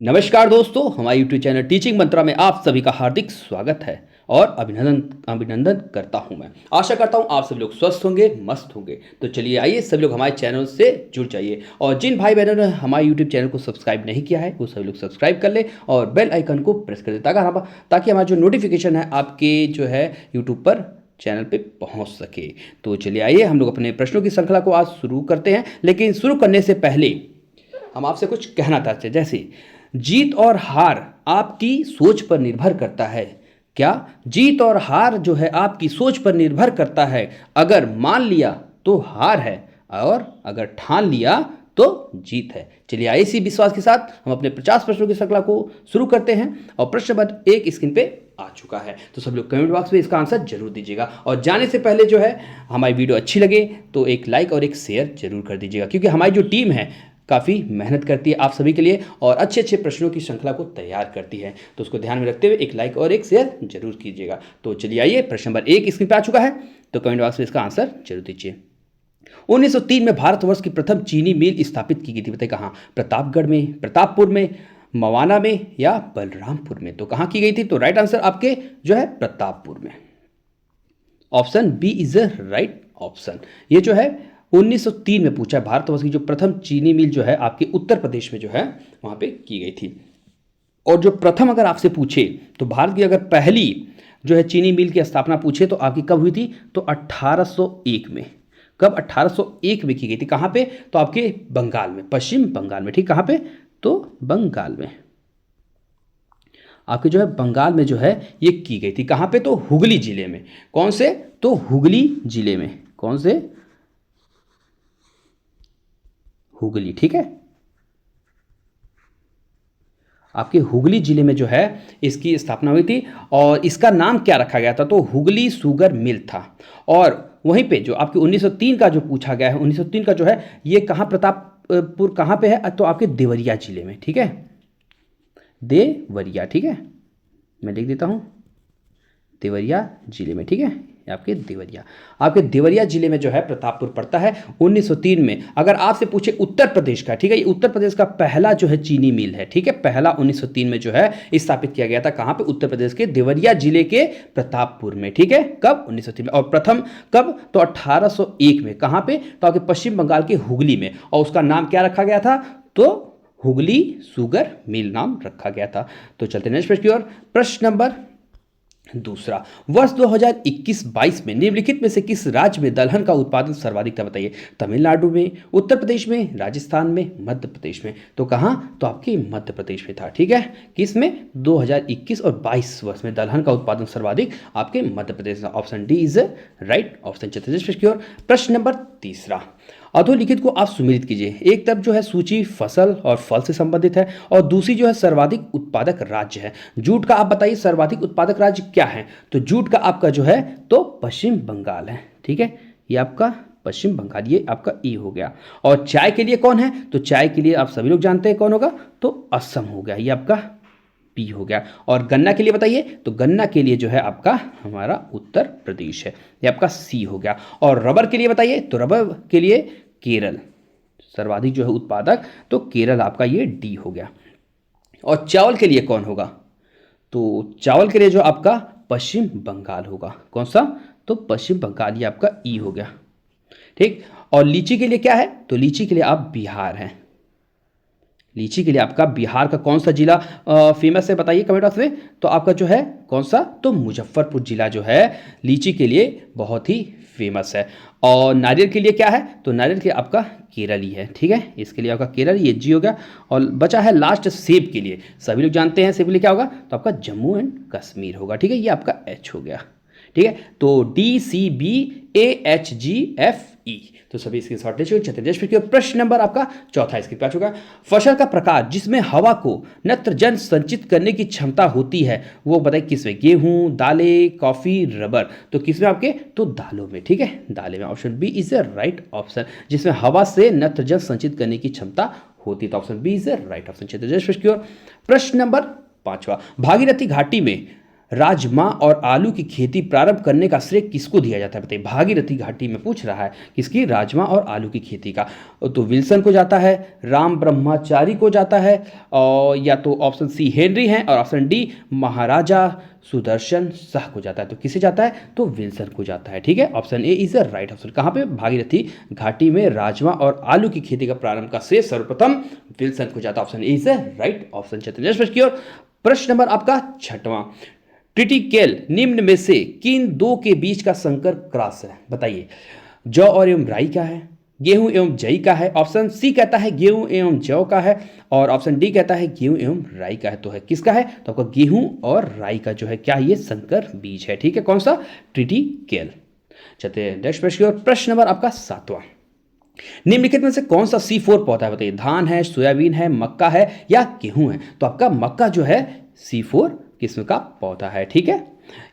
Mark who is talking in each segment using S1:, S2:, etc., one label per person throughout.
S1: नमस्कार दोस्तों, हमारे YouTube चैनल टीचिंग मंत्रा में आप सभी का हार्दिक स्वागत है और अभिनंदन अभिनंदन करता हूं। मैं आशा करता हूं आप सभी लोग स्वस्थ होंगे, मस्त होंगे। तो चलिए आइए सभी लोग हमारे चैनल से जुड़ जाइए और जिन भाई बहनों ने हमारे YouTube चैनल को सब्सक्राइब नहीं किया है वो सभी लोग सब्सक्राइब कर ले और बेल आइकन को प्रेस कर दे ताकि हमारा जो नोटिफिकेशन है आपके जो है यूट्यूब पर चैनल पे पहुंच सके। तो चलिए आइए हम लोग अपने प्रश्नों की श्रृंखला को आज शुरू करते हैं, लेकिन शुरू करने से पहले हम आपसे कुछ कहना चाहते हैं। जैसे जीत और हार आपकी सोच पर निर्भर करता है। क्या जीत और हार जो है आपकी सोच पर निर्भर करता है। अगर मान लिया तो हार है और अगर ठान लिया तो जीत है। चलिए आइए इसी विश्वास के साथ हम अपने 50 प्रश्नों की श्रृंखला को शुरू करते हैं और प्रश्न नंबर 1 स्क्रीन पे आ चुका है। तो सब लोग कमेंट बॉक्स में इसका आंसर जरूर दीजिएगा और जाने से पहले जो है हमारी वीडियो अच्छी लगे तो एक लाइक और एक शेयर जरूर कर दीजिएगा, क्योंकि हमारी जो टीम है काफ़ी मेहनत करती है आप सभी के लिए और अच्छे अच्छे प्रश्नों की श्रृंखला को तैयार करती है। तो उसको ध्यान में रखते हुए एक लाइक और एक शेयर जरूर कीजिएगा। तो चलिए आइए प्रश्न नंबर 1 स्क्रीन पर आ चुका है, तो कमेंट बॉक्स में इसका आंसर जरूर दीजिए। 1903 में भारतवर्ष की प्रथम चीनी मिल स्थापित की गई थी। बताइए कहाँ? प्रतापगढ़ में, प्रतापपुर में, मवाना में या बलरामपुर में। तो कहाँ की गई थी? तो राइट आंसर आपके जो है प्रतापपुर में। Option B is the right option. ये जो है 1903 में पूछा है, भारतवर्ष की जो प्रथम चीनी मिल जो है आपके उत्तर प्रदेश में जो है वहां पे की गई थी। और जो प्रथम अगर आपसे पूछे तो भारत की अगर पहली जो है चीनी मिल की स्थापना पूछे तो आपकी कब हुई थी? तो 1801 में। कब? 1801 में की गई थी। कहां पे? तो आपके बंगाल में, पश्चिम बंगाल में। ठीक, कहां पे? तो बंगाल में, आपके जो है बंगाल में जो है ये की गई थी। कहां पे? तो हुगली जिले में। कौन से? तो हुगली जिले में। कौन से? हुगली। ठीक है, आपके हुगली जिले में जो है इसकी स्थापना हुई थी और इसका नाम क्या रखा गया था? तो हुगली शुगर मिल था। और वहीं पे जो आपके 1903 का जो पूछा गया है, 1903 का जो है ये कहाँ प्रतापपुर कहाँ पे है? तो आपके देवरिया जिले में। ठीक है, देवरिया। ठीक है, मैं लिख देता हूँ देवरिया जिले में। ठीक है, आपके देवरिया, आपके देवरिया जिले में जो है प्रतापपुर पड़ता है 1903 में। अगर आपसे पूछे उत्तर प्रदेश का, ठीक है, ये उत्तर प्रदेश का पहला जो है चीनी मिल है। ठीक है, पहला 1903 में जो है स्थापित किया गया था। कहां पे? उत्तर प्रदेश के देवरिया जिले के प्रतापपुर में। ठीक है, कब? 1903 में। और प्रथम कब? तो 1801 में। कहां पे? तो आपके पश्चिम बंगाल के हुगली में। और उसका नाम क्या रखा गया था? तो हुगली शुगर मिल नाम रखा गया था। तो चलते नेक्स्ट प्रश्न की ओर। प्रश्न नंबर दूसरा, वर्ष 2021-22 में निम्नलिखित में से किस राज्य में दलहन का उत्पादन सर्वाधिक था? बताइए। तमिलनाडु में, उत्तर प्रदेश में, राजस्थान में, मध्य प्रदेश में। तो कहाँ? तो आपके मध्य प्रदेश में था। ठीक है, किस में? 2021 और 22 वर्ष में दलहन का उत्पादन सर्वाधिक आपके मध्य प्रदेश में। Option D is right option. चतुर्थ की ओर। प्रश्न नंबर तीसरा, अधोलिखित को आप सुमेलित कीजिए। एक तरफ जो है सूची फसल और फल से संबंधित है और दूसरी जो है सर्वाधिक उत्पादक राज्य है। जूट का आप बताइए सर्वाधिक उत्पादक राज्य क्या है? तो जूट का आपका जो है तो पश्चिम बंगाल है। ठीक है, ये आपका पश्चिम बंगाल, ये आपका ई हो गया। और चाय के लिए कौन है? तो चाय के लिए आप सभी लोग जानते हैं कौन होगा? तो असम हो गया, ये आपका पी हो गया। और गन्ना के लिए बताइए, तो गन्ना के लिए जो है आपका हमारा उत्तर प्रदेश है, ये आपका सी हो गया। और रबर के लिए बताइए, तो रबर के लिए केरल सर्वाधिक जो है उत्पादक, तो केरल आपका ये डी हो गया। और चावल के लिए कौन होगा? तो चावल के लिए जो आपका पश्चिम बंगाल होगा। कौन सा? तो पश्चिम बंगाल, ये आपका ई हो गया। ठीक, और लीची के लिए क्या है? तो लीची के लिए आप बिहार हैं। लीची के लिए आपका बिहार का कौन सा जिला फेमस है? बताइए कमेंट बॉक्स में। तो आपका जो है कौन सा? तो मुजफ्फरपुर जिला जो है लीची के लिए बहुत ही फेमस है। और नारियल के लिए क्या है? तो नारियल के लिए आपका केरल ही है। ठीक है, इसके लिए आपका केरल, ये जी हो गया। और बचा है लास्ट सेब के लिए। सभी लोग जानते हैं सेब के लिए क्या होगा? तो आपका जम्मू एंड कश्मीर होगा। ठीक है, ये आपका एच हो गया। ठीक है, तो D C B A H G F E. तो सभी इसके शॉर्ट ले चुके। प्रश्न नंबर आपका चौथा इसके पास होगा। फसल का प्रकार जिसमें हवा को नत्रजन संचित करने की क्षमता होती है वो बताइए किसमें? गेहूं, दालें, कॉफी, रबर। तो किसमें आपके? तो दालों में। ठीक है, दालें में। Option B is the right option, जिसमें हवा से नत्रजन संचित करने की क्षमता होती है। तो option B is the right option. प्रश्न नंबर पांचवा, भागीरथी घाटी में राजमा और आलू की खेती प्रारंभ करने का श्रेय किसको दिया जाता है? बताइए, भागीरथी घाटी में पूछ रहा है किसकी, राजमा और आलू की खेती का। तो विल्सन को जाता है, राम ब्रह्मचारी को जाता है, और या तो ऑप्शन सी हेनरी है, और ऑप्शन डी महाराजा सुदर्शन शाह को जाता है। तो किसे जाता है? तो विल्सन को जाता है। ठीक है, option A is the right option. कहाँ पे? भागीरथी घाटी में राजमा और आलू की खेती का प्रारंभ का श्रेय सर्वप्रथम विल्सन को जाता है। Option A is the right option. चलिए नेक्स्ट की ओर। प्रश्न नंबर आपका 6वां, ट्रिटिकेल निम्न में से किन दो के बीच का संकर क्रॉस है? बताइए, जौ और एवं राई का है, गेहूं एवं जई का है, ऑप्शन सी कहता है गेहूं एवं जौ का है, और ऑप्शन डी कहता है गेहूं एवं राई का है। तो है किसका है? तो आपका गेहूं और राई का जो है क्या, ये संकर बीज है। ठीक है, कौन सा? ट्रिटिकेल। चलते नेक्स्ट प्रश्न की ओर। प्रश्न नंबर आपका 7वां, निम्नलिखित में से कौन सा C4 पौधा है? बताइए, धान है, सोयाबीन है, मक्का है या गेहूं है? तो आपका मक्का जो है C4 किस्म का पौधा है। ठीक है,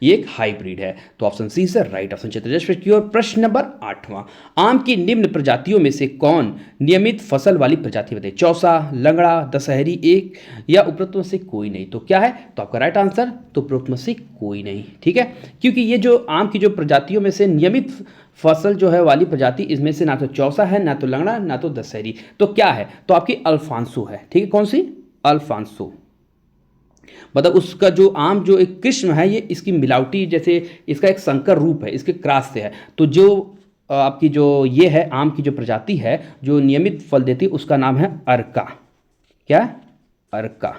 S1: ये एक हाइब्रिड है। तो ऑप्शन सी से राइट ऑप्शन। चलिए की ओर। प्रश्न नंबर 8वां, आम की निम्न प्रजातियों में से कौन नियमित फसल वाली प्रजाति? बताइए, चौसा, लंगड़ा, दशहरी, एक या उपरोक्त में से कोई नहीं। तो क्या है? तो आपका राइट आंसर, तो उपरोक्त में से कोई नहीं। ठीक है, क्योंकि ये जो आम की जो प्रजातियों में से नियमित फसल जो है वाली प्रजाति, इसमें से ना तो चौसा है, ना तो लंगड़ा, ना तो दशहरी। तो क्या है? तो आपकी अल्फांसो है। ठीक है, कौन सी? अल्फांसो। मतलब उसका जो आम जो एक किस्म है, ये इसकी मिलावटी, जैसे इसका एक संकर रूप है, इसके क्रॉस से है। तो जो आपकी जो ये है आम की जो प्रजाति है जो नियमित फल देती है, उसका नाम है अर्का। क्या? अर्का।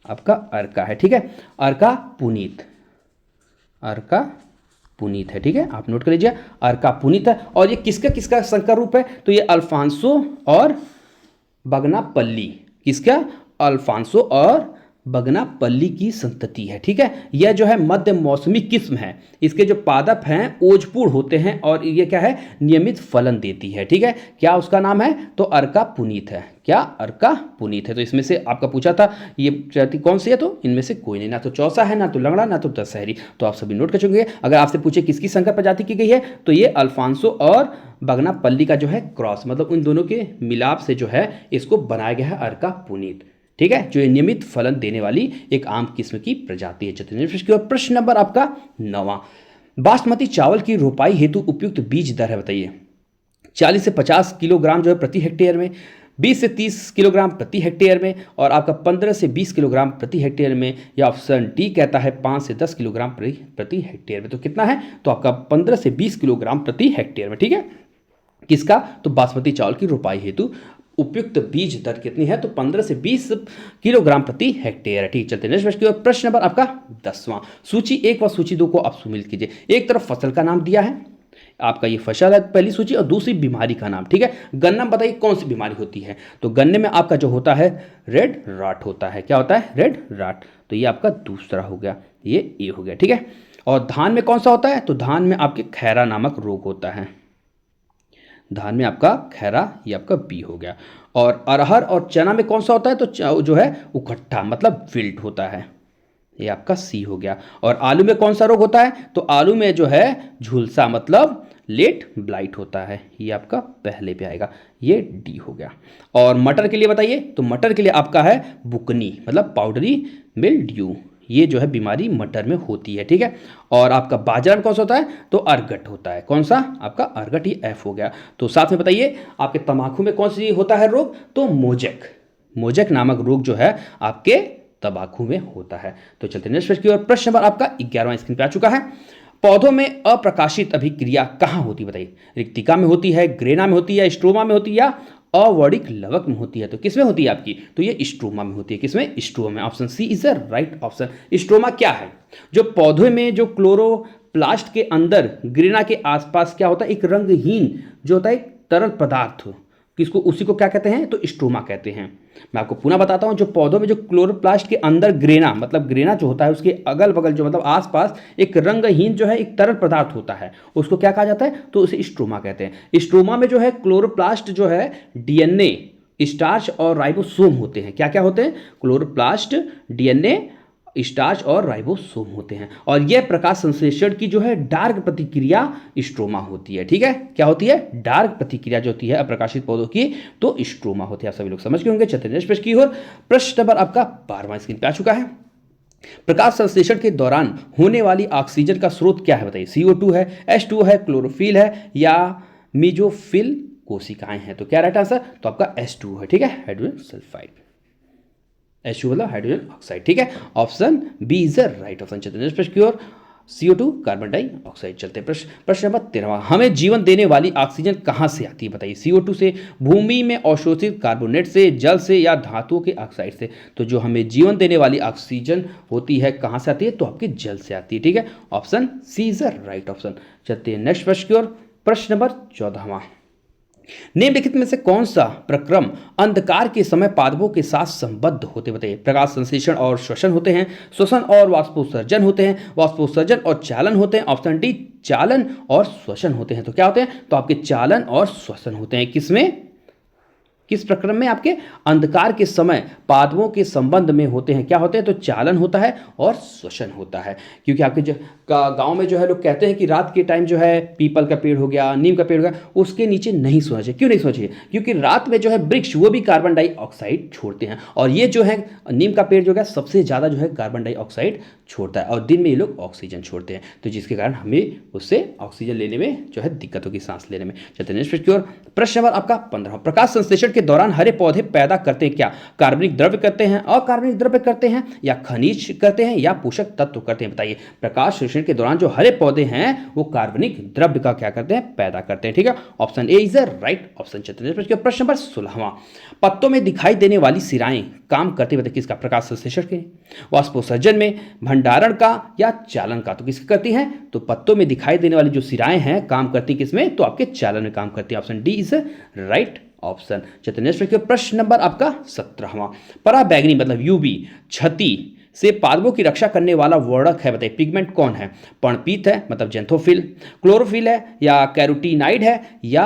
S1: आपका अर्का है। ठीक है, अर्का पुनीत, अर्का पुनीत है। ठीक है, आप नोट कर लीजिए, अर्का पुनीत है। और ये किसका किसका संकर रूप है? तो ये अल्फांसो और बगनापल्ली। किसका? अल्फांसो और बगनापल्ली की संतति है। ठीक है, यह जो है मध्य मौसमी किस्म है। इसके जो पादप हैं ओजपूर्ण होते हैं और ये क्या है? नियमित फलन देती है। ठीक है, क्या उसका नाम है? तो अर्का पुनीत है। क्या? अर्का पुनीत है। तो इसमें से आपका पूछा था ये प्रजाति कौन सी है, तो इनमें से कोई नहीं, ना तो चौसा है, ना तो लंगड़ा, ना तो दशहरी। तो आप सभी नोट कर चुके हैं। अगर आपसे पूछे किसकी संकर प्रजाति की गई है, तो ये अल्फांसो और बगनापल्ली का जो है क्रॉस, मतलब उन दोनों के मिलाप से जो है इसको बनाया गया है अर्का पुनीत। ठीक है, जो नियमित फलन देने वाली एक आम किस्म की प्रजाति है। चतुर्थ प्रश्न नंबर आपका 9वां, बासमती चावल की रोपाई हेतु उपयुक्त बीज दर है? बताइए, 40 से 50 किलोग्राम जो है प्रति हेक्टेयर में, 20 से 30 किलोग्राम प्रति हेक्टेयर में, और आपका 15 से 20 किलोग्राम प्रति हेक्टेयर में, या ऑप्शन डी कहता है 5 से 10 किलोग्राम प्रति हेक्टेयर में। तो कितना है? तो आपका 15 से 20 किलोग्राम प्रति हेक्टेयर में। ठीक है, किसका? तो बासमती चावल की रोपाई हेतु उपयुक्त बीज दर कितनी है? तो 15 से 20 किलोग्राम प्रति हेक्टेयर। ठीक, चलते नेक्स्ट प्रश्न की ओर। प्रश्न नंबर आपका 10वां, सूची 1 व सूची 2 को आप सुमिलित कीजिए। एक तरफ फसल का नाम दिया है, आपका ये फसल है पहली सूची, और दूसरी बीमारी का नाम। ठीक है, गन्ना बताइए कौन सी बीमारी होती है? तो गन्ने में आपका जो होता है रेड राट होता है। क्या होता है? Red rot. तो ये आपका दूसरा हो गया, ये ए हो गया। ठीक है, और धान में कौन सा होता है? तो धान में आपके खैरा नामक रोग होता है। धान में आपका खैरा, ये आपका बी हो गया। और अरहर और चना में कौन सा होता है? तो जो है उकट्ठा, मतलब विल्ट होता है, ये आपका सी हो गया। और आलू में कौन सा रोग होता है? तो आलू में जो है झुलसा, मतलब लेट ब्लाइट होता है, ये आपका पहले पे आएगा, ये डी हो गया। और मटर के लिए बताइए, तो मटर के लिए आपका है बुकनी, मतलब पाउडरी मिल्ड्यू, ये जो है बीमारी मटर में होती है। ठीक है, और आपका बाजरा में कौन सा होता है? तो अर्गट होता है। कौन सा? आपका अर्गट, ये एफ हो गया। तो साथ में बताइए आपके तंबाकू में कौन सी होता है रोग? तो मोजेक, मोजेक नामक रोग जो है आपके तंबाकू में होता है। तो चलते नेक्स्ट प्रश्न की ओर। प्रश्न नंबर आपका 11वां स्क्रीन पे आ चुका है। पौधों में अप्रकाशित अभिक्रिया कहाँ होती? बताइए, रिक्तिका में होती है, ग्रेना में होती है, स्ट्रोमा में होती है, या अवर्णिक लवक में होती है? तो किसमें होती है आपकी? तो ये स्ट्रोमा में होती है। किसमें? स्ट्रोमा में। Option C is the right option. Stroma क्या है? जो पौधे में जो क्लोरोप्लास्ट के अंदर ग्रेना के आसपास क्या होता है? एक रंगहीन जो होता है एक तरल पदार्थ, किसको? उसी को क्या कहते हैं? तो स्ट्रोमा कहते हैं। मैं आपको पुनः बताता हूं, जो पौधों में जो क्लोरोप्लास्ट के अंदर ग्रेना, मतलब ग्रेना जो होता है उसके अगल बगल जो मतलब आसपास एक रंगहीन जो है एक तरल पदार्थ होता है, उसको क्या कहा जाता है? तो उसे स्ट्रोमा कहते हैं। स्ट्रोमा में जो है क्लोरोप्लास्ट जो है डीएनए, स्टार्च और राइबोसोम होते हैं। क्या क्या होते हैं? क्लोरोप्लास्ट, डीएनए, स्टार्च और राइबोसोम होते हैं। और यह प्रकाश संश्लेषण की जो है डार्क प्रतिक्रिया स्ट्रोमा होती है। ठीक है, क्या होती है? डार्क प्रतिक्रिया जो होती है अप्रकाशित पौधों की, तो स्ट्रोमा होती है। आप सभी लोग समझ गए होंगे। चलते नेक्स्ट प्रश्न की ओर। प्रश्न नंबर आपका 12वां स्क्रीन पे आ चुका है। प्रकाश संश्लेषण के दौरान होने वाली ऑक्सीजन का स्रोत क्या है बताइए? CO2 है, H2 है, क्लोरोफिल है या मीजोफिल कोशिकाएं हैं? तो क्या राइट आंसर? तो आपका H2 है, ठीक है, हाइड्रोजन सल्फाइड। H2 मतलब हाइड्रोजन ऑक्साइड, ठीक है। Option B is the right option. चलते हैं प्रश्न की ओर। CO2 carbon dioxide. चलते हैं प्रश्न नंबर 13वां। हमें जीवन देने वाली ऑक्सीजन कहाँ से आती है बताइए? CO2 से, भूमि में अवशोषित कार्बोनेट से, जल से या धातुओं के ऑक्साइड से? तो जो हमें जीवन देने वाली ऑक्सीजन होती है कहाँ से आती है? तो आपके जल से आती है, ठीक है। Option C is the right option. चलते हैं नेक्स्ट प्रश्न की ओर। प्रश्न नंबर 14वां। निम्नलिखित में से कौन सा प्रक्रम अंधकार के समय पादपों के साथ संबद्ध होते बताइए? प्रकाश संश्लेषण और श्वसन होते हैं, श्वसन और वाष्पोत्सर्जन होते हैं, वाष्पोत्सर्जन और चालन होते हैं। ऑप्शन डी चालन और श्वसन होते हैं। तो क्या होते हैं? तो आपके चालन और श्वसन होते हैं। किसमें? किस प्रक्रम में? आपके अंधकार के समय पादपों के संबंध में होते हैं। क्या होते हैं? तो चालन होता है और श्वसन होता है। क्योंकि आपके गांव में जो है लोग कहते हैं कि रात के टाइम जो है पीपल का पेड़ हो गया, नीम का पेड़ हो गया, उसके नीचे नहीं सोना चाहिए। क्यों नहीं सोना चाहिए? क्योंकि रात में जो है वृक्ष वो भी कार्बन डाइऑक्साइड छोड़ते हैं, और ये जो है नीम का पेड़ जो है सबसे ज़्यादा जो है कार्बन डाइऑक्साइड छोड़ता है, और दिन में ये लोग ऑक्सीजन छोड़ते हैं, तो जिसके कारण हमें उससे ऑक्सीजन लेने में जो है दिक्कत होगी, सांस लेने में। चलते हैं नेक्स्ट प्रश्न की ओर। प्रश्न नंबर आपका 15। प्रकाश संश्लेषण के दौरान हरे पौधे पैदा करते हैं क्या? कार्बनिक द्रव्य करते हैं, अकार्बनिक द्रव्य करते हैं, या खनिज करते हैं, या पोषक तत्व करते हैं? बताइए। प्रकाश संश्लेषण के दौरान जो हरे पौधे हैं वो कार्बनिक द्रव्य का क्या करते हैं? पैदा करते हैं, ठीक है। Option A is the right option. चलते हैं प्रश्न नंबर 16वां। पत्तों में दिखाई देने वाली सिराएं काम करते हैं किसका? प्रकाश संश्लेषण के, वाष्पोत्सर्जन में, भंडारण का, या चालन का? तो किसकी करती हैं? तो पत्तों में दिखाई देने वाली जो सिराएं हैं काम करती किसमें? तो आपके चालन में काम करती है। Option D is right option. चलिए नेक्स्ट प्रश्न नंबर आपका 17वां। पराबैंगनी मतलब यूवी क्षति से पादपों की रक्षा करने वाला वर्णक है बताइए? पिगमेंट कौन है? पर्णपीत है मतलब जेंथोफिल, क्लोरोफिल है, या कैरोटीनाइड है, या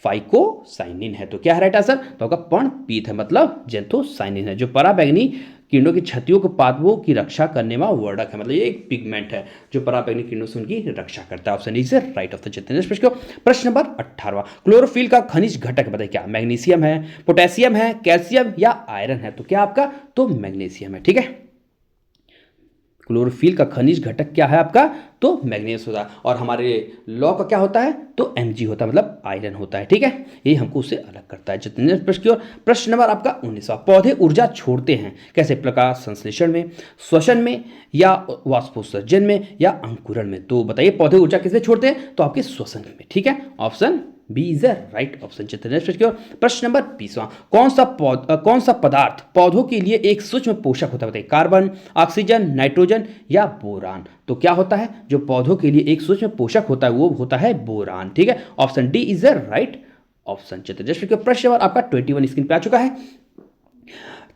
S1: फाइकोसाइनिन है? तो क्या है राइट आंसर? तो आपका पर्णपीत है मतलब जेंथोसाइनिन है, जो पराबैंगनी किरणों की क्षतियों को पादपों की रक्षा करने में वर्णक है, मतलब ये एक पिगमेंट है जो पराबैंगनी किरणों से उनकी रक्षा करता है। Option is right of the chapter. प्रश्न नंबर 18वां। क्लोरोफिल का खनिज घटक बताइए? क्या मैग्नीशियम है, पोटेशियम है, कैल्शियम, या आयरन है? तो क्या आपका? तो मैग्नीशियम है, ठीक है। क्लोरोफिल का खनिज घटक क्या है आपका? तो मैग्नीशियम होता है। और हमारे लौ का क्या होता है? तो Mg होता है मतलब आयरन होता है, ठीक है। ये हमको उससे अलग करता है। जितने प्रश्न की ओर। प्रश्न नंबर आपका 19वां। पौधे ऊर्जा छोड़ते हैं कैसे? प्रकाश संश्लेषण में, श्वसन में, या वाष्पोत्सर्जन में, या अंकुरण में? तो बताइए पौधे ऊर्जा किससे छोड़ते हैं? तो आपके श्वसन में, ठीक है। Option B is the right option. प्रश्न नंबर 20वां। कौन सा पदार्थ पौधों के लिए एक सूक्ष्म पोषक होता है बताइए? कार्बन, ऑक्सीजन, नाइट्रोजन, या बोरान? तो क्या होता है जो पौधों के लिए एक सूक्ष्म पोषक होता है? वो होता है बोरान, ठीक है। Option D is the right option. प्रश्न नंबर आपका 21 स्क्रीन पे आ चुका है।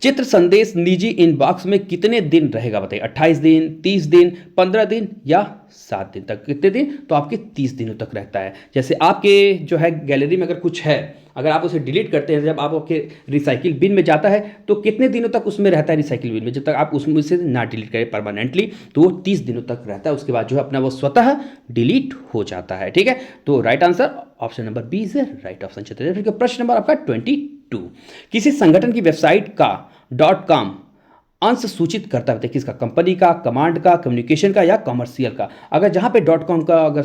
S1: चित्र संदेश निजी इनबॉक्स में कितने दिन रहेगा बताइए? 28 दिन, 30 दिन, 15 दिन, या 7 दिन तक? कितने दिन? तो आपके 30 दिनों तक रहता है। जैसे आपके जो है गैलरी में अगर कुछ है, अगर आप उसे डिलीट करते हैं, जब आप आपके रिसाइकिल बिन में जाता है तो कितने दिनों तक उसमें रहता है रिसाइकिल बिन में? जब तक आप उसमें से ना डिलीट करें परमानेंटली, तो वो 30 दिनों तक रहता है। उसके बाद जो है अपना वो स्वतः डिलीट हो जाता है, ठीक है। तो right answer option number B is right option. प्रश्न नंबर आपका 22। किसी संगठन की वेबसाइट का .com अंश सूचित करता है किसका? कंपनी का, कमांड का, कम्युनिकेशन का, या कमर्शियल का? अगर जहां पे .com का अगर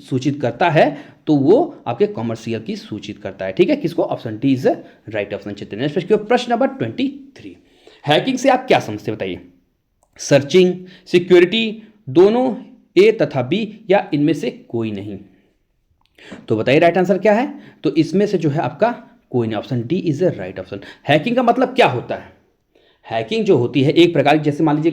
S1: सूचित करता है तो वो आपके कमर्शियल की सूचित करता है, ठीक है। किसको? Option D is right option. प्रश्न नंबर 23। हैकिंग से आप क्या समझते बताइए? सर्चिंग, सिक्योरिटी, दोनों, ए तथा बी, या इनमें से कोई नहीं? तो बताइए राइट आंसर क्या है? तो इसमें से जो है आपका कोई नहीं। Option D is the right option. Hacking का मतलब क्या होता है? हैकिंग जो होती है एक प्रकार की, जैसे मान लीजिए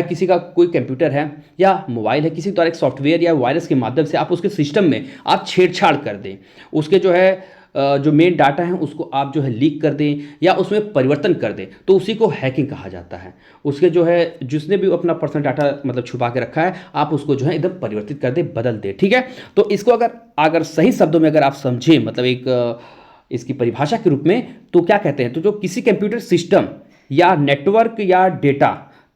S1: किसी का कोई कंप्यूटर है या मोबाइल है, किसी द्वारा एक सॉफ्टवेयर या वायरस के माध्यम से आप उसके सिस्टम में आप छेड़छाड़ कर दें, उसके जो है जो मेन डाटा है उसको आप जो है लीक कर दें या उसमें परिवर्तन कर दें, तो उसी को हैकिंग कहा जाता है। उसके जो है जिसने भी अपना पर्सनल डाटा मतलब छुपा के रखा है, आप उसको जो है एकदम परिवर्तित कर दें, बदल दें, ठीक है। तो इसको अगर सही शब्दों में अगर आप समझें, मतलब एक इसकी परिभाषा के रूप में, तो क्या कहते हैं? तो जो किसी कंप्यूटर सिस्टम या नेटवर्क या डेटा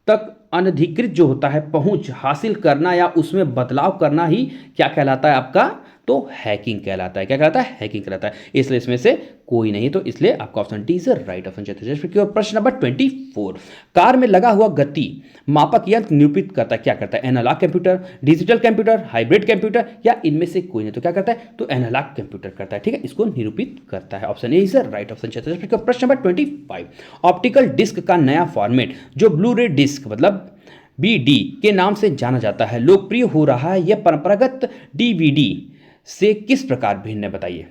S1: तक अनधिकृत जो होता है पहुंच हासिल करना या उसमें बदलाव करना ही क्या कहलाता है? आपका तो हैकिंग कहलाता है। क्या कहलाता है? हैकिंग कहलाता है। इसलिए इसमें से कोई नहीं, तो इसलिए आपका option D is right option. प्रश्न नंबर 24, कार में लगा हुआ गति मापक यंत्र निरूपित करता है, क्या करता है? Analogue computer, digital computer, hybrid computer या इनमें से कोई नहीं, तो क्या करता है? तो एनालॉग कंप्यूटर करता है, ठीक है, इसको निरूपित करता है। Option A is right option. प्रश्न नंबर 25, ऑप्टिकल डिस्क का नया फॉर्मेट जो ब्लू रे डिस्क मतलब BD के नाम से जाना जाता है लोकप्रिय हो रहा है, यह परंपरागत DVD से किस प्रकार भिन्न है, बताइए।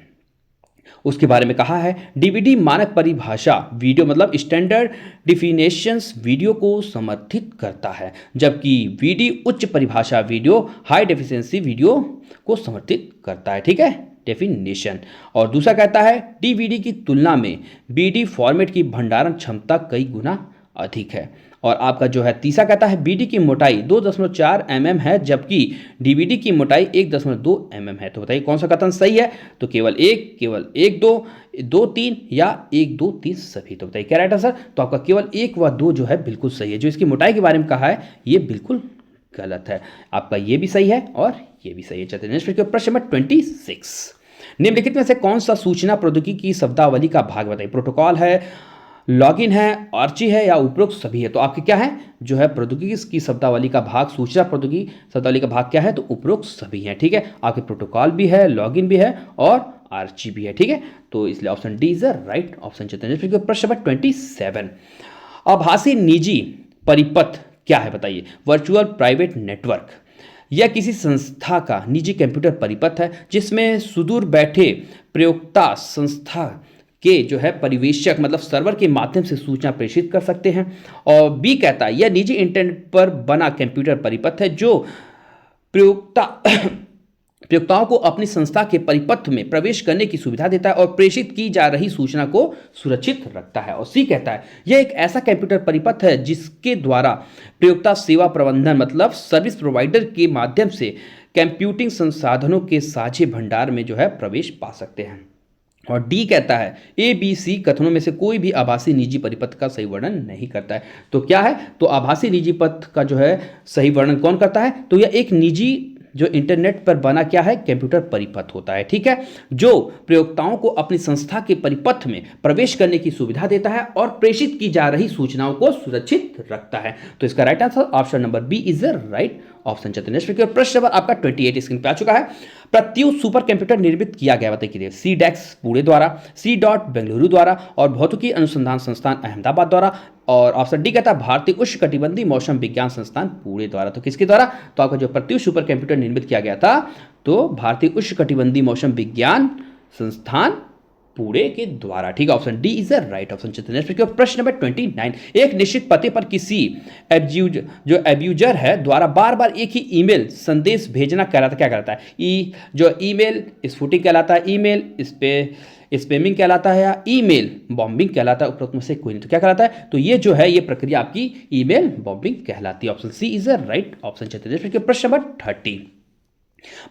S1: उसके बारे में कहा है DVD मानक परिभाषा वीडियो मतलब स्टैंडर्ड डिफिनेशंस वीडियो को समर्थित करता है, जबकि VD उच्च परिभाषा वीडियो हाई डेफिशिएंसी वीडियो को समर्थित करता है, ठीक है, डेफिनेशन। और दूसरा कहता है DVD की तुलना में BD फॉर्मेट की भंडारण क्षमता कई गुना अधिक है। और आपका जो है तीसरा कहता है BD की मोटाई 2.4 mm है, जबकि DVD की मोटाई 1.2 mm है। तो बताइए कौन सा कथन सही है? तो केवल एक, दो, तीन या 1, 2, 3 सभी। तो बताइए क्या राइट आंसर? तो आपका केवल 1 व 2 जो है बिल्कुल सही है। जो इसकी मोटाई के बारे में कहा है ये बिल्कुल गलत है। आपका ये भी सही है और ये भी सही है। चलते नेक्स्ट प्रश्न नंबर 26, निम्नलिखित में से कौन सा सूचना प्रौद्योगिकी की शब्दावली का भाग बताइए? प्रोटोकॉल है, लॉगिन है, आर्ची है या उपरोक्त सभी है? तो आपके क्या है जो है प्रौद्योगिकी की शब्दावली का भाग, सूचना प्रौद्योगिकी शब्दावली का भाग क्या है? तो उपरोक्त सभी है, ठीक है। आपके प्रोटोकॉल भी है, लॉगिन भी है और आर्ची भी है, ठीक है। तो इसलिए option D is right option. प्रश्न नंबर 27, आभासी निजी परिपथ क्या है बताइए? वर्चुअल प्राइवेट नेटवर्क यह किसी संस्था का निजी कंप्यूटर परिपथ है जिसमें सुदूर बैठे प्रयोक्ता संस्था के जो है परिवेशक मतलब सर्वर के माध्यम से सूचना प्रेषित कर सकते हैं। और बी कहता है यह निजी इंटरनेट पर बना कंप्यूटर परिपथ है जो प्रयोक्ताओं को अपनी संस्था के परिपथ में प्रवेश करने की सुविधा देता है और प्रेषित की जा रही सूचना को सुरक्षित रखता है। और सी कहता है यह एक ऐसा कंप्यूटर परिपथ है जिसके द्वारा प्रयोक्ता सेवा प्रबंधन मतलब सर्विस प्रोवाइडर के माध्यम से कंप्यूटिंग संसाधनों के साझे भंडार में जो है प्रवेश पा सकते हैं। और डी कहता है ABC कथनों में से कोई भी आभासी निजी परिपथ का सही वर्णन नहीं करता है। तो क्या है? तो आभासी निजी पथ का जो है सही वर्णन कौन करता है? तो यह एक निजी जो इंटरनेट पर बना क्या है कंप्यूटर परिपथ होता है, ठीक है, जो प्रयोक्ताओं को अपनी संस्था के परिपथ में प्रवेश करने की सुविधा देता है और प्रेषित की जा रही सूचनाओं को सुरक्षित रखता है। तो इसका right answer option number B is the right option. चतुर्थ प्रश्न नंबर आपका 28 स्क्रीन पे आ चुका है। प्रत्युत सुपर कंप्यूटर निर्मित किया गया बताइए CDEX पुणे द्वारा, C.DOT बेंगलुरु द्वारा और भौतिकी अनुसंधान संस्थान अहमदाबाद द्वारा। और ऑप्शन डी कहता है भारतीय उष्णकटिबंधीय मौसम विज्ञान संस्थान पुणे द्वारा। तो किसके द्वारा? तो आपका जो प्रत्युत सुपर कंप्यूटर निर्मित किया गया था तो भारतीय उष्णकटिबंधीय मौसम विज्ञान संस्थान पुणे के द्वारा, ठीक है। Option D is the right option. प्रश्न नंबर 29, एक निश्चित पते पर किसी एब्यूजर है द्वारा बार बार एक ही ईमेल संदेश भेजना कहलाता क्या कहलाता है? जो ईमेल स्फुटिंग कहलाता है, ईमेल स्पैमिंग कहलाता है या ईमेल बॉम्बिंग कहलाता है? उपरोक्त में से कोई नहीं, तो क्या कहलाता है? तो ये जो है ये प्रक्रिया आपकी ईमेल बॉम्बिंग कहलाती है। Option C is the right option. प्रश्न नंबर 30,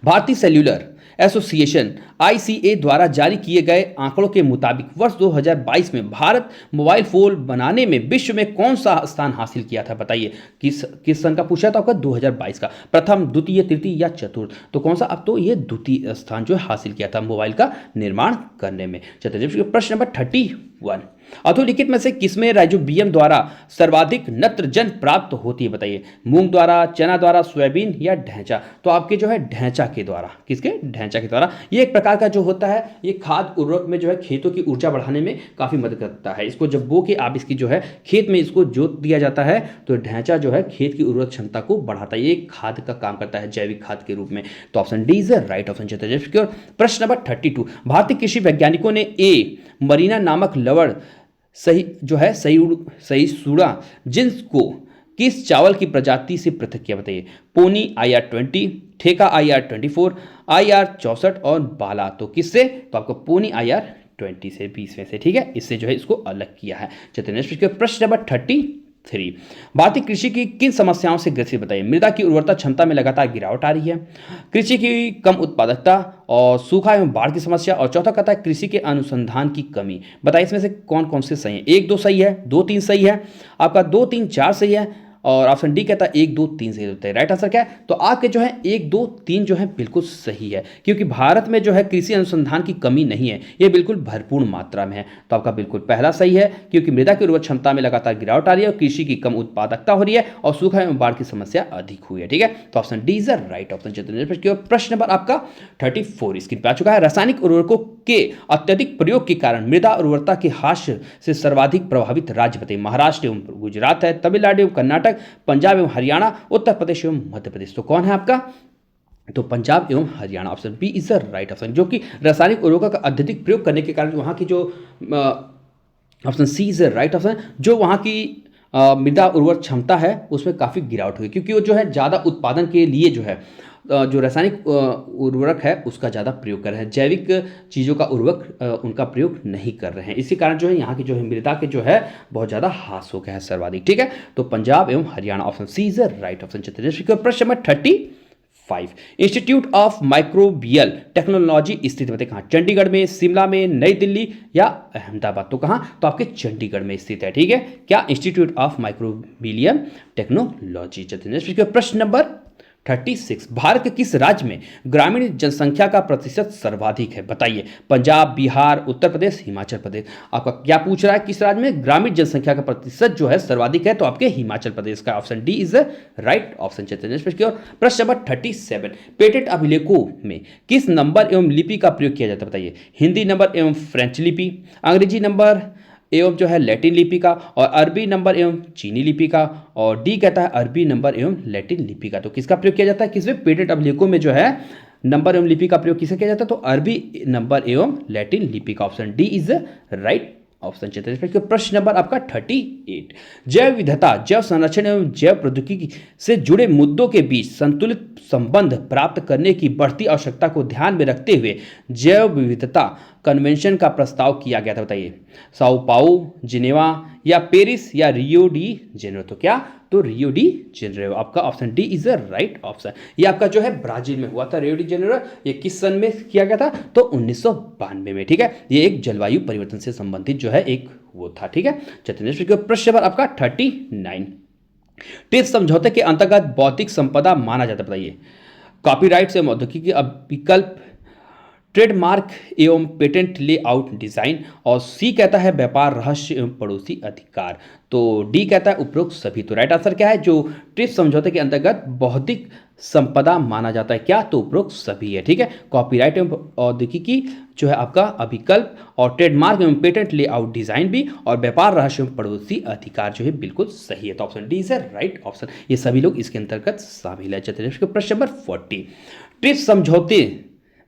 S1: भारतीय सेल्यूलर एसोसिएशन ICA द्वारा जारी किए गए आंकड़ों के मुताबिक वर्ष 2022 में भारत मोबाइल फोन बनाने में विश्व में कौन सा स्थान हासिल किया था बताइए? किस सन का पूछा था आपका? 2022 का। प्रथम, द्वितीय, तृतीय या चतुर्थ? तो कौन सा? अब तो ये द्वितीय स्थान जो हासिल किया था मोबाइल का निर्माण करने में। प्रश्न नंबर 31, अधोलिखित में से किसमें राइजोबियम द्वारा सर्वाधिक नत्रजन प्राप्त होती है बताइए? मूंग द्वारा, चना द्वारा, सोयाबीन या ढैंचा? तो आपके जो है ढैंचा के द्वारा। किसके? ढैंचा के द्वारा। ये एक प्रकार का जो होता है ये खाद उर्वरक में जो है खेतों की ऊर्जा बढ़ाने में काफी मदद करता है। इसको जब बो के आप इसकी जो है खेत में इसको जोत दिया जाता है तो ढैंचा जो है खेत की उर्वरक क्षमता को बढ़ाता है। ये एक खाद का काम करता है जैविक खाद के रूप में। तो option D is right option. प्रश्न नंबर 32, भारतीय कृषि वैज्ञानिकों ने मरीना नामक लवण सही सूड़ा जिन्स को किस चावल की प्रजाति से पृथक किया बताइए? पोनी IR 20, ठेका IR 24, IR 64 और बाला। तो किससे? तो आपको पोनी IR 20 से 20 में से, ठीक है, इससे जो है इसको अलग किया है। चलिए प्रश्न नंबर 33, भारतीय कृषि की किन समस्याओं से ग्रसित बताइए? मृदा की उर्वरता क्षमता में लगातार गिरावट आ रही है, कृषि की कम उत्पादकता और सूखा एवं बाढ़ की समस्या, और चौथा कहता है कृषि के अनुसंधान की कमी। बताइए इसमें से कौन कौन से सही है? 1, 2 सही है, 2, 3 सही है, आपका 2, 3, 4 सही है और ऑप्शन डी कहता है 1 2 3 सही होता है। राइट आंसर क्या है? तो आपके जो है 1 2 3 जो है बिल्कुल सही है, क्योंकि भारत में जो है कृषि अनुसंधान की कमी नहीं है, ये बिल्कुल भरपूर मात्रा में है। तो आपका बिल्कुल पहला सही है, क्योंकि मृदा की उर्वरक क्षमता में लगातार गिरावट आ रही है और कृषि की कम उत्पादकता हो रही है और सूखा एवं बाढ़ की समस्या अधिक हुई है। ठीक है, तो option D is the right option. प्रश्न नंबर आपका 34 स्क्रीन पे आ चुका है। रासायनिक उर्वरकों के अत्यधिक प्रयोग के कारण मृदा उर्वरता के ह्रास से सर्वाधिक प्रभावित राज्य बताइए। महाराष्ट्र एवं गुजरात है, तमिलनाडु एवं कर्नाटक, पंजाब एवं हरियाणा, उत्तर प्रदेश एवं मध्य प्रदेश। तो कौन है आपका? तो पंजाब एवं Haryana, option B is the right option, जो कि रासायनिक उर्वरकों का अत्यधिक प्रयोग करने के कारण वहां की जो option C is the right option, जो वहां की मृदा उर्वर क्षमता है उसमें काफ़ी गिरावट हुई, क्योंकि वो जो है ज़्यादा उत्पादन के लिए जो है जो रासायनिक उर्वरक है उसका ज़्यादा प्रयोग कर रहे हैं, जैविक चीज़ों का उर्वरक उनका प्रयोग नहीं कर रहे हैं। इसी कारण जो है यहाँ की जो है मृदा के जो है बहुत ज़्यादा ह्रास हो गया है सर्वाधिक। ठीक है, तो पंजाब एवं Haryana, option C is the right option. प्रश्न number 35, institute of microbial technology स्थित बताइए कहाँ? चंडीगढ़ में, शिमला में, नई दिल्ली या अहमदाबाद? तो कहाँ? तो आपके चंडीगढ़ में स्थित है। ठीक है, क्या? Institute of microbial technology. प्रश्न नंबर 36, भारत के किस राज्य में ग्रामीण जनसंख्या का प्रतिशत सर्वाधिक है बताइए? पंजाब, बिहार, उत्तर प्रदेश, हिमाचल प्रदेश। आपका क्या पूछ रहा है? किस राज्य में ग्रामीण जनसंख्या का प्रतिशत जो है सर्वाधिक है? तो आपके हिमाचल प्रदेश का, option D is the right option. प्रश्न नंबर 37, पेटेंट अभिलेखों में किस नंबर एवं लिपि का प्रयोग किया जाता है बताइए? हिंदी नंबर एवं फ्रेंच लिपि, अंग्रेजी नंबर एवं जो है लैटिन लिपि का, और अरबी नंबर एवं चीनी लिपि का, और डी कहता है अरबी नंबर एवं लैटिन लिपि का। तो किसका प्रयोग किया जाता है? किसमें? पेटेंट अभिलेखों में जो है नंबर एवं लिपि का प्रयोग किसे किया जाता है? तो अरबी नंबर एवं लैटिन लिपि का, option D is right option. प्रश्न नंबर आपका 38, जैव विविधता, जैव संरक्षण एवं जैव प्रौद्योगिकी से जुड़े मुद्दों के बीच संतुलित संबंध प्राप्त करने की बढ़ती आवश्यकता को ध्यान में रखते हुए जैव विविधता कन्वेंशन का प्रस्ताव किया गया था बताइए? साओ पाओ, जिनेवा या पेरिस या रियो डी जेनेरो? तो क्या? तो रियो डी जेनेरो, आपका option D is the right option. ये आपका जो है ब्राजील में हुआ था रियो डी जेनेरो। ये किस सन में किया गया था? तो 1992 में। ठीक है, ये एक जलवायु परिवर्तन से संबंधित जो है एक वो था। ठीक है, चलिए प्रश्न नंबर आपका 39, ट्रिप्स समझौते के अंतर्गत बौद्धिक संपदा माना जाता है बताइए? कॉपीराइट से औद्योगिक विकल्प, ट्रेडमार्क एवं पेटेंट लेआउट डिजाइन, और सी कहता है व्यापार रहस्य एवं पड़ोसी अधिकार। तो डी कहता है उपरोक्त सभी। तो राइट आंसर क्या है? जो ट्रिप्स समझौते के अंतर्गत बौद्धिक संपदा माना जाता है, क्या? तो उपरोक्त सभी है। ठीक है, कॉपीराइट एवं औद्योगिकी जो है आपका अभिकल्प, और ट्रेडमार्क एवं पेटेंट लेआउट डिजाइन भी, और व्यापार रहस्य एवं पड़ोसी अधिकार जो है बिल्कुल सही है। तो option D is right option, ये सभी लोग इसके अंतर्गत शामिल है। चलिए प्रश्न नंबर 40, ट्रिप्स समझौते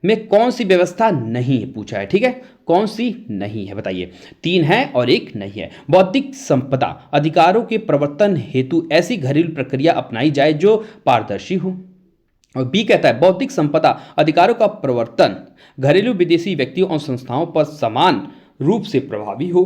S1: में कौन सी व्यवस्था नहीं है पूछा है? ठीक है, कौन सी नहीं है बताइए? 3 है और 1 नहीं है। बौद्धिक संपदा अधिकारों के प्रवर्तन हेतु ऐसी घरेलू प्रक्रिया अपनाई जाए जो पारदर्शी हो, और बी कहता है बौद्धिक संपदा अधिकारों का प्रवर्तन घरेलू विदेशी व्यक्तियों और संस्थाओं पर समान रूप से प्रभावी हो,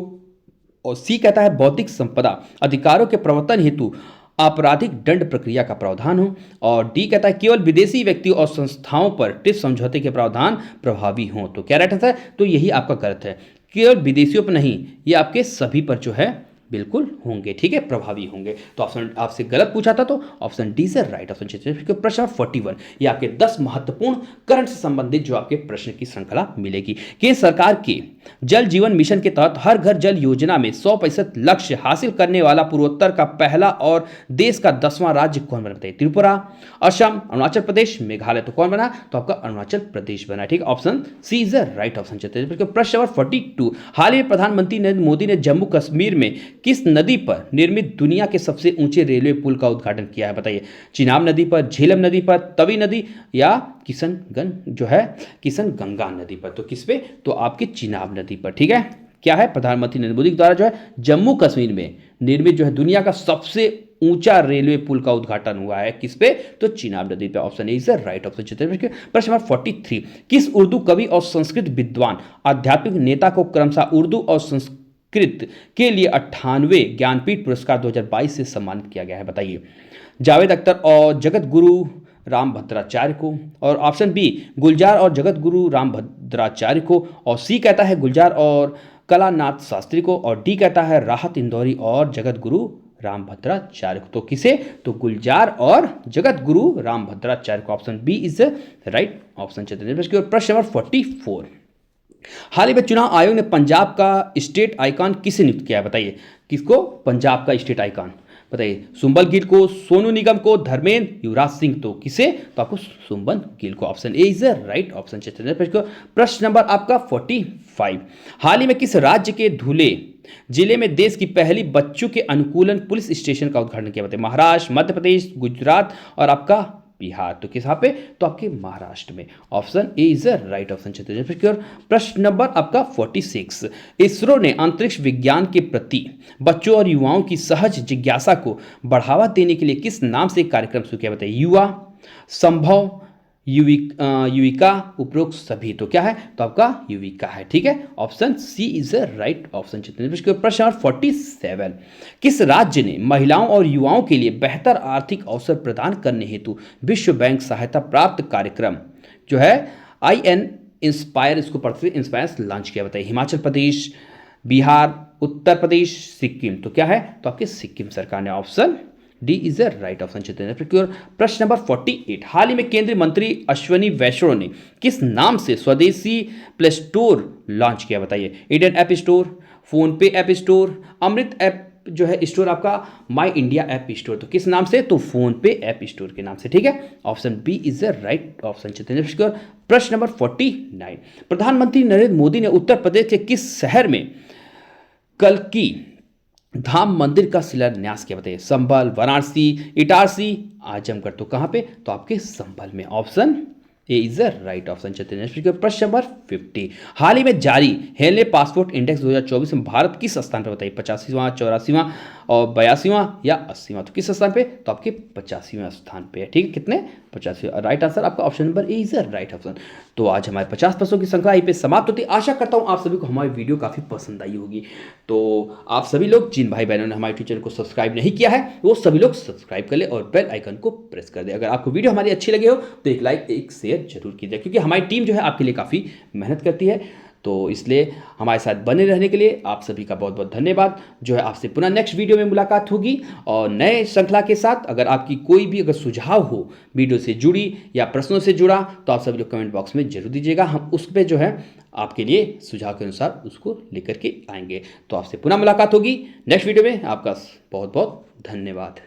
S1: और सी कहता है बौद्धिक संपदा अधिकारों के प्रवर्तन हेतु आपराधिक दंड प्रक्रिया का प्रावधान हो, और डी कहता है केवल विदेशी व्यक्तियों और संस्थाओं पर ट्रिप्स समझौते के प्रावधान प्रभावी हों। तो क्या राइट आंसर है? तो यही आपका गलत है, केवल विदेशियों पर नहीं, ये आपके सभी पर जो है बिल्कुल होंगे। ठीक है, प्रभावी होंगे। तो ऑप्शन आपसे गलत पूछा था, तो ऑप्शन डी से राइट ऑप्शन। प्रश्न 41, ये आपके 10 महत्वपूर्ण करंट से संबंधित जो आपके प्रश्न की श्रृंखला मिलेगी। केंद्र सरकार के जल जीवन मिशन के तहत हर घर जल योजना में 100% लक्ष्य हासिल करने वाला पूर्वोत्तर का पहला और देश का 10वां राज्य कौन बना बताइए? त्रिपुरा, असम, अरुणाचल प्रदेश, मेघालय। तो कौन बना? तो आपका अरुणाचल प्रदेश बना। ठीक है, option C is the right option. प्रश्न नंबर 42, हाल ही में प्रधानमंत्री नरेंद्र मोदी ने जम्मू कश्मीर में किस नदी पर निर्मित दुनिया के सबसे ऊंचे रेलवे पुल का उद्घाटन किया है बताइए? चिनाब नदी पर, झेलम नदी पर, तवी नदी या किशन गंगा नदी पर? तो किस पे? तो आपकी चिनाब नदी पर। ठीक है, क्या है? प्रधानमंत्री नरेंद्र मोदी द्वारा जो है जम्मू कश्मीर में निर्मित जो है दुनिया का सबसे ऊंचा रेलवे पुल का उद्घाटन हुआ है, किस पे? तो चिनाब नदी पे। Option A is the right option. प्रश्न नंबर 43, किस उर्दू कवि और संस्कृत विद्वान आध्यात्मिक नेता को क्रमशः उर्दू और संस्कृत के लिए 98वें ज्ञानपीठ पुरस्कार 2022 से सम्मानित किया गया है बताइए? जावेद अख्तर और जगत गुरु राम भद्राचार्य को, और ऑप्शन बी गुलजार और जगत गुरु राम भद्राचार्य को, और सी कहता है गुलजार और कलानाथ शास्त्री को, और डी कहता है राहत इंदौरी और जगत गुरु रामभद्राचार्य को। तो किसे? तो गुलजार और जगत गुरु रामभद्राचार्य को। Option B is right option Chandrashekhar. प्रश्न नंबर 44, हाल ही में चुनाव आयोग ने पंजाब का स्टेट आइकॉन किसे नियुक्त किया है? बताइए, किसको पंजाब का स्टेट आइकॉन? बताइए, सुंबल गिल को, सोनू निगम को, धर्मेंद्र, युवराज सिंह। तो किसे? तो आपको सुंबल गिल को। Option A is right option. प्रश्न नंबर आपका 45, हाल ही में किस राज्य के धुले जिले में देश की पहली बच्चों के अनुकूलन पुलिस स्टेशन का उद्घाटन किया? बताइए, महाराष्ट्र, मध्य प्रदेश, गुजरात और आपका बिहार। तो किस पे? तो आपके महाराष्ट्र में। Option A is right option. प्रश्न नंबर आपका 46, इसरो ने अंतरिक्ष विज्ञान के प्रति बच्चों और युवाओं की सहज जिज्ञासा को बढ़ावा देने के लिए किस नाम से कार्यक्रम शुरू किया? बताइए, युवा, संभव, युविका, उपरोक्त सभी। तो क्या है? तो आपका युविका है। ठीक है, option C is right option. प्रश्न नंबर 47, किस राज्य ने महिलाओं और युवाओं के लिए बेहतर आर्थिक अवसर प्रदान करने हेतु विश्व बैंक सहायता प्राप्त कार्यक्रम जो है IN इंस्पायर, इसको पढ़ते हुए इंस्पायर लॉन्च किया? बताइए, हिमाचल प्रदेश, बिहार, उत्तर प्रदेश, सिक्किम। तो क्या है? तो आपके सिक्किम सरकार ने। Option D is a right option. प्रश्न नंबर 48, हाल ही में केंद्रीय मंत्री अश्वनी वैष्णव ने किस नाम से स्वदेशी प्ले स्टोर लॉन्च किया? बताइए, इंडियन ऐप स्टोर, फोन पे ऐप स्टोर, अमृत ऐप जो है स्टोर आपका, माई इंडिया ऐप स्टोर। तो किस नाम से? तो फोन पे ऐप स्टोर के नाम से। ठीक है, option B is a right option. प्रश्न नंबर 49, प्रधानमंत्री नरेंद्र मोदी ने उत्तर प्रदेश के किस शहर में कल्की धाम मंदिर का शिलान्यास किया? बताइए, संभल, वाराणसी, इटारसी, आजमगढ़। तो कहां पे? तो आपके संभल में। Option A is the right option. प्रश्न नंबर 50, हाल ही में जारी हेले पासपोर्ट इंडेक्स 2024 में भारत किस स्थान पर? बताइए, 85वां, 84वां और 82वां या 80वां। तो किस स्थान पे? तो आपके 85वें स्थान पे है। ठीक है, कितने? 85। राइट आंसर आपका option number A is the right option. तो आज हमारे 50 प्रश्नों की श्रृंखला यहीं पे समाप्त होती है। आशा करता हूँ आप सभी को हमारी वीडियो काफ़ी पसंद आई होगी। तो आप सभी लोग, जिन भाई बहनों ने हमारे यूट्यूब चैनल को सब्सक्राइब नहीं किया है, वो सभी लोग सब्सक्राइब कर ले और बेल आइकन को प्रेस कर दे। अगर आपको वीडियो हमारी अच्छी लगी हो तो एक लाइक, एक शेयर जरूर कीजिए, क्योंकि हमारी टीम जो है आपके लिए काफ़ी मेहनत करती है। तो इसलिए हमारे साथ बने रहने के लिए आप सभी का बहुत बहुत धन्यवाद। जो है आपसे पुनः नेक्स्ट वीडियो में मुलाकात होगी और नए श्रृंखला के साथ। अगर आपकी कोई भी अगर सुझाव हो वीडियो से जुड़ी या प्रश्नों से जुड़ा, तो आप सभी लोग कमेंट बॉक्स में जरूर दीजिएगा। हम उस पर जो है आपके लिए सुझाव के अनुसार उसको लेकर के आएंगे। तो आपसे पुनः मुलाकात होगी नेक्स्ट वीडियो में। आपका बहुत बहुत धन्यवाद।